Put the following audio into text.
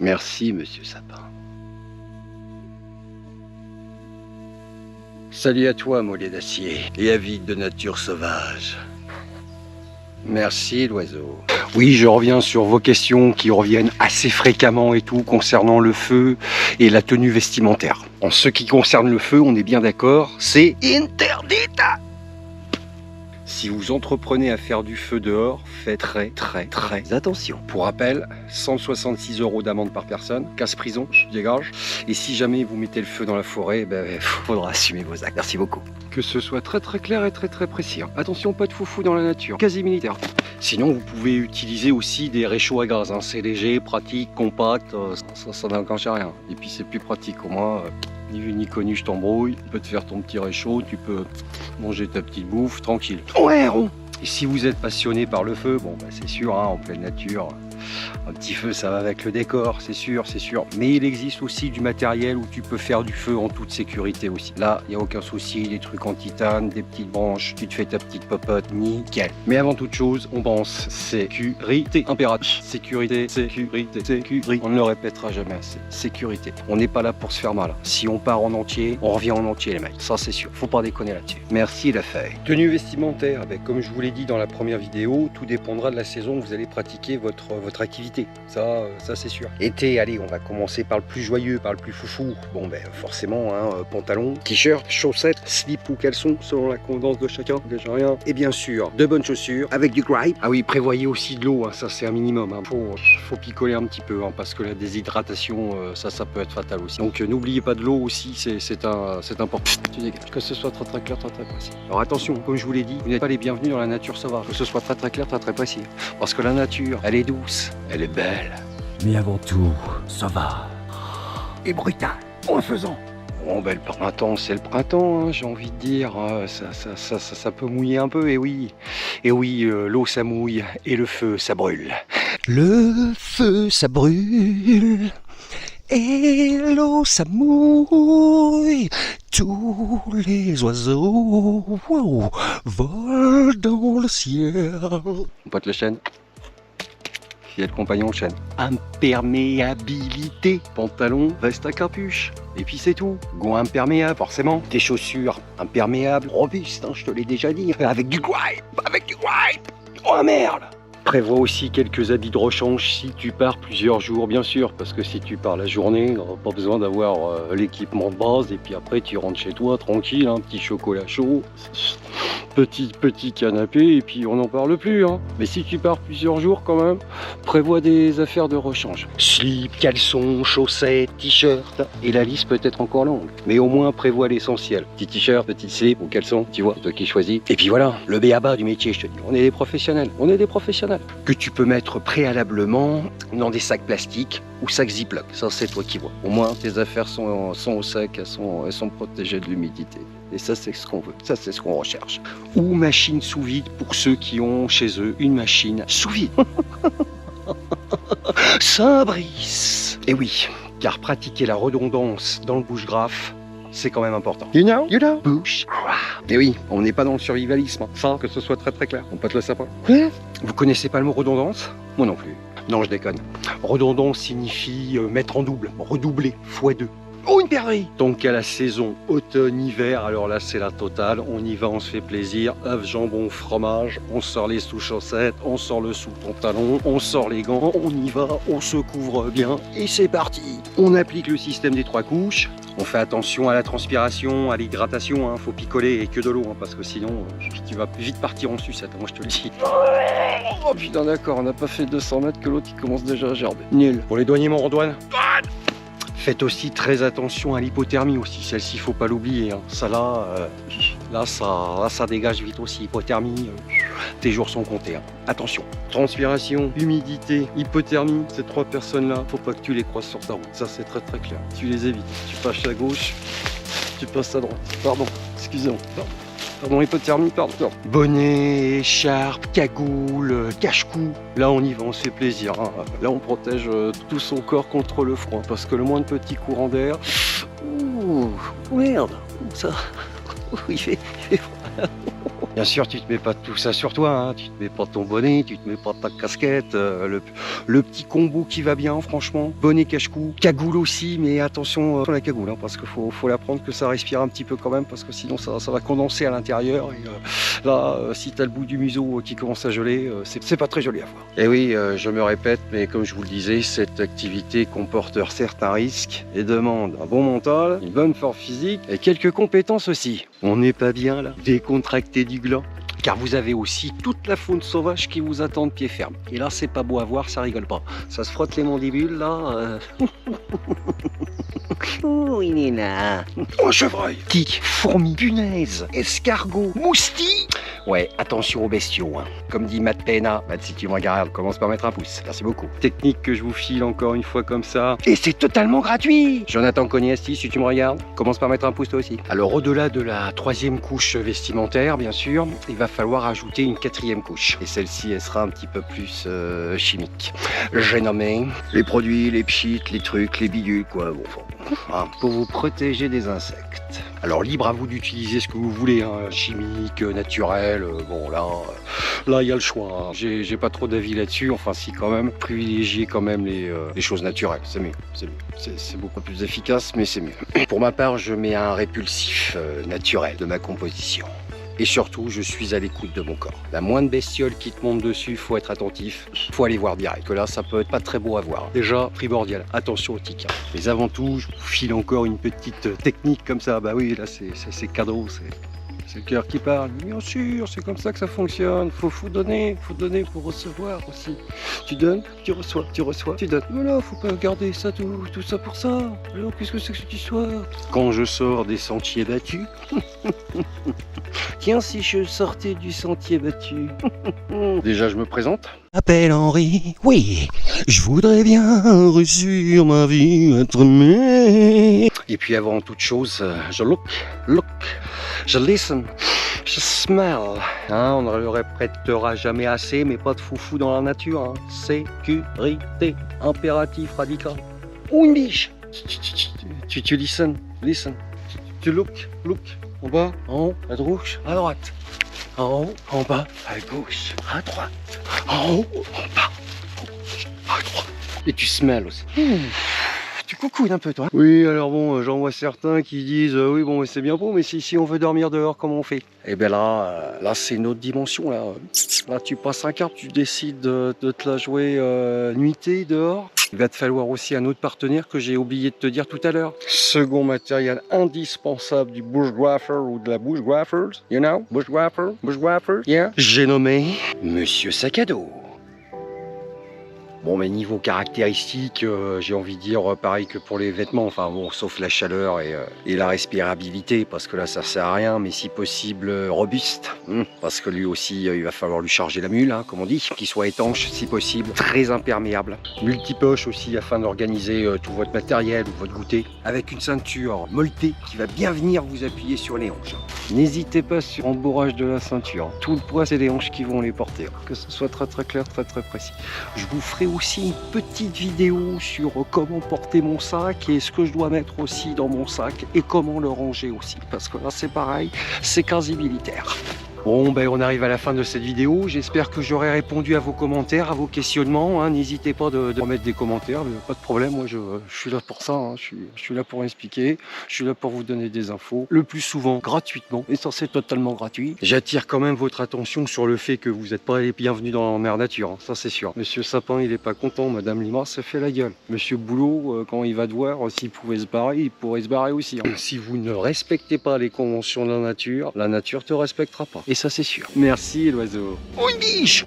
Merci, monsieur Sapin. Salut à toi, mollet d'acier, et avide de nature sauvage. Merci, l'oiseau. Oui, je reviens sur vos questions qui reviennent assez fréquemment et tout concernant le feu et la tenue vestimentaire. En ce qui concerne le feu, on est bien d'accord, c'est interdit. Si vous entreprenez à faire du feu dehors, faites très attention. Pour rappel, 166 € d'amende par personne, casse prison, dégage. Et si jamais vous mettez le feu dans la forêt, faudra assumer vos actes. Merci beaucoup. Que ce soit très clair et très précis. Attention, pas de foufou dans la nature, quasi militaire. Sinon, vous pouvez utiliser aussi des réchauds à gaz. C'est léger, pratique, compact, ça n'engage à rien. Et puis c'est plus pratique au moins. Ni vu ni connu, je t'embrouille. Tu peux te faire ton petit réchaud, tu peux manger ta petite bouffe, tranquille. Ouais, rond. Et si vous êtes passionné par le feu, c'est sûr, en pleine nature, un petit feu, ça va avec le décor, c'est sûr. Mais il existe aussi du matériel où tu peux faire du feu en toute sécurité aussi. Là, il n'y a aucun souci, des trucs en titane, des petites branches, tu te fais ta petite popote, nickel. Mais avant toute chose, on pense sécurité impérative. Sécurité. On ne le répétera jamais assez. Sécurité. On n'est pas là pour se faire mal. Si on part en entier, on revient en entier, les mecs. Ça, c'est sûr. Faut pas déconner là-dessus. Merci, la feuille. Tenue vestimentaire, comme je vous l'ai dit dans la première vidéo, tout dépendra de la saison où vous allez pratiquer votre activité. Ça c'est sûr. Été, allez, on va commencer par le plus joyeux, par le plus foufou. Forcément, pantalon, t-shirt, chaussettes, slip ou caleçon, selon la convenance de chacun, déjà rien. Et bien sûr, de bonnes chaussures, avec du gripe. Ah oui, prévoyez aussi de l'eau, ça c'est un minimum. Faut picoler un petit peu, parce que la déshydratation, ça peut être fatal aussi. Donc n'oubliez pas de l'eau aussi, c'est important. Tu dégages. Que ce soit très clair, très précis. Alors attention, comme je vous l'ai dit, vous n'êtes pas les bienvenus dans la nature sauvage. Que ce soit très clair, très précis. Parce que la nature, elle est douce, elle est belle. Mais avant tout, sauvage Et brutal, en faisant. Bon, le printemps, c'est le printemps, j'ai envie de dire. Ça peut mouiller un peu, et oui, l'eau, ça mouille, et le feu, ça brûle. Le feu, ça brûle, et l'eau, ça mouille. Tous les oiseaux volent dans le ciel. Mon pote le chêne. Il y a le compagnon chaîne. Imperméabilité. Pantalon, veste à capuche. Et puis c'est tout. Gants imperméables, forcément. Tes chaussures imperméables, robustes, je te l'ai déjà dit. Avec du gripe. Oh merde. Prévois aussi quelques habits de rechange si tu pars plusieurs jours, bien sûr, parce que si tu pars la journée, pas besoin d'avoir l'équipement de base, et puis après tu rentres chez toi tranquille, un petit chocolat chaud, petit canapé, et puis on n'en parle plus. Mais si tu pars plusieurs jours quand même, prévois des affaires de rechange. Slip, caleçon, chaussettes, t-shirt, et la liste peut être encore longue. Mais au moins prévois l'essentiel. Petit t-shirt, petit slip ou caleçon, tu vois, toi qui choisis. Et puis voilà, le b.a-ba du métier, je te dis, on est des professionnels. Que tu peux mettre préalablement dans des sacs plastiques ou sacs Ziploc. Ça, c'est toi qui vois. Au moins, tes affaires sont au sec, elles sont protégées de l'humidité. Et ça, c'est ce qu'on veut. Ça, c'est ce qu'on recherche. Ou machine sous vide pour ceux qui ont chez eux une machine sous vide. Saint-Brice. Et oui, car pratiquer la redondance dans le bushcraft, c'est quand même important. You know? Bushcraft. Et oui, on n'est pas dans le survivalisme. Ça, que ce soit très clair. On peut te le savoir. Vous connaissez pas le mot redondance? Moi non plus. Non, je déconne. Redondance signifie mettre en double, redoubler, x2. Oh, une perdrix! Donc à la saison automne-hiver, alors là c'est la totale, on y va, on se fait plaisir, œufs, jambon, fromage, on sort les sous-chaussettes, on sort le sous-pantalon, on sort les gants, on y va, on se couvre bien et c'est parti! On applique le système des 3 couches, on fait attention à la transpiration, à l'hydratation, faut picoler et que de l'eau, parce que sinon tu vas vite partir en sucette, moi je te le dis. Oh putain d'accord, on n'a pas fait 200 mètres que l'autre il commence déjà à gerber. Nul. Pour les douaniers Montredouane, faites aussi très attention à l'hypothermie aussi, celle-ci faut pas l'oublier. Ça là, ça dégage vite aussi. Hypothermie, tes jours sont comptés. Attention. Transpiration, humidité, hypothermie, ces 3 personnes-là, faut pas que tu les croises sur ta route. Ça c'est très clair. Tu les évites. Tu passes à gauche, tu passes à droite. Pardon, excusez-moi. Pardon, hypothermie, pardon. Bonnet, écharpe, cagoule, cache-cou. Là, on y va, on se fait plaisir. Là, on protège tout son corps contre le froid. Parce que le moins de petits courants d'air... Ouh, merde. Ça... Il fait froid. Bien sûr, tu te mets pas tout ça sur toi, hein. Tu te mets pas ton bonnet, tu te mets pas ta casquette, le petit combo qui va bien, franchement. Bonnet cache-cou, cagoule aussi, mais attention à la cagoule, hein, parce qu'il faut la prendre que ça respire un petit peu quand même, parce que sinon ça va condenser à l'intérieur. Et là, si tu as le bout du museau qui commence à geler, c'est pas très joli à voir. Et oui, je me répète, mais comme je vous le disais, cette activité comporte certains risques et demande un bon mental, une bonne force physique et quelques compétences aussi. On n'est pas bien là, décontracté du gland. Car vous avez aussi toute la faune sauvage qui vous attend de pied ferme. Et là, c'est pas beau à voir, ça rigole pas. Ça se frotte les mandibules, là. Oh, il est là. Oh, chevreuil, tic, fourmi, punaise, escargot, moustique. Ouais, attention aux bestiaux, hein. Comme dit Matt Pena, si tu me regardes, commence par mettre un pouce. Merci beaucoup. Technique que je vous file encore une fois comme ça. Et c'est totalement gratuit. Jonathan Cognasti, si tu me regardes, commence par mettre un pouce toi aussi. Alors, au-delà de la 3e couche vestimentaire, bien sûr, il va falloir ajouter une 4e couche. Et celle-ci, elle sera un petit peu plus chimique. J'ai nommé les produits, les pchits, les trucs, les bidules, quoi. Bon, pour vous protéger des insectes. Alors libre à vous d'utiliser ce que vous voulez, hein, chimique, naturel, bon là il y a le choix, hein. J'ai pas trop d'avis là-dessus, enfin si quand même, privilégier quand même les choses naturelles, c'est mieux, c'est beaucoup plus efficace, mais c'est mieux. Pour ma part, je mets un répulsif naturel de ma composition. Et surtout, je suis à l'écoute de mon corps. La moindre bestiole qui te monte dessus, faut être attentif. Faut aller voir direct, que là, ça peut être pas très beau à voir. Déjà, primordial, attention aux tiques. Mais avant tout, je vous file encore une petite technique comme ça. Bah oui, là, c'est cadeau, c'est le cœur qui parle. Bien sûr, c'est comme ça que ça fonctionne. Faut donner pour recevoir aussi. Tu donnes, tu reçois, tu donnes. Voilà, faut pas garder ça, tout ça pour ça. Alors, qu'est-ce que c'est que cette histoire? Quand je sors des sentiers battus... Tiens, si je sortais du sentier battu. Déjà, je me présente. M'appelle Henri, oui, je voudrais bien réussir ma vie, être aimé. Et puis avant toute chose, je look, je listen, je smell. Hein, on ne le répétera jamais assez, mais pas de foufou dans la nature. Hein. Sécurité, impératif radical. Ou une biche. Tu listen. Tu look. En bas, en haut, à gauche, à droite. En haut, en bas, à gauche, à droite. En haut, en bas, à droite. Et tu smells aussi. Tu coucouilles un peu, toi. Oui, alors bon, j'en vois certains qui disent oui, bon, c'est bien beau, mais si on veut dormir dehors, comment on fait? Eh bien là, c'est une autre dimension. Là, tu passes un quart, tu décides de te la jouer nuitée dehors. Il va te falloir aussi un autre partenaire que j'ai oublié de te dire tout à l'heure. Second matériel indispensable du bushwhacker ou de la bushwhackers. You know? Bushwhacker, yeah. J'ai nommé Monsieur Sac à dos. Bon, mais niveau caractéristiques, j'ai envie de dire pareil que pour les vêtements, enfin bon, sauf la chaleur et la respirabilité, parce que là ça sert à rien, mais si possible robuste, parce que lui aussi il va falloir lui charger la mule, hein, comme on dit, qu'il soit étanche si possible, très imperméable, multipoche aussi afin d'organiser tout votre matériel ou votre goûter, avec une ceinture molletée qui va bien venir vous appuyer sur les hanches. N'hésitez pas sur l'embourrage de la ceinture, tout le poids c'est les hanches qui vont les porter, que ce soit très clair, très précis. Je vous ferai aussi une petite vidéo sur comment porter mon sac et ce que je dois mettre aussi dans mon sac et comment le ranger aussi, parce que là c'est pareil, c'est quasi militaire. Bon, ben on arrive à la fin de cette vidéo. J'espère que j'aurai répondu à vos commentaires, à vos questionnements. Hein. N'hésitez pas de remettre des commentaires, pas de problème. Moi, je suis là pour ça. Hein. Je suis là pour expliquer. Je suis là pour vous donner des infos. Le plus souvent gratuitement. Et ça, c'est totalement gratuit. J'attire quand même votre attention sur le fait que vous n'êtes pas les bienvenus dans la mère nature. Hein. Ça, c'est sûr. Monsieur Sapin, il est pas content. Madame Lima, ça fait la gueule. Monsieur Boulot, quand il va devoir, s'il pouvait se barrer, il pourrait se barrer aussi. Hein. Si vous ne respectez pas les conventions de la nature te respectera pas. Et ça, c'est sûr. Merci, l'oiseau. Oh, une biche!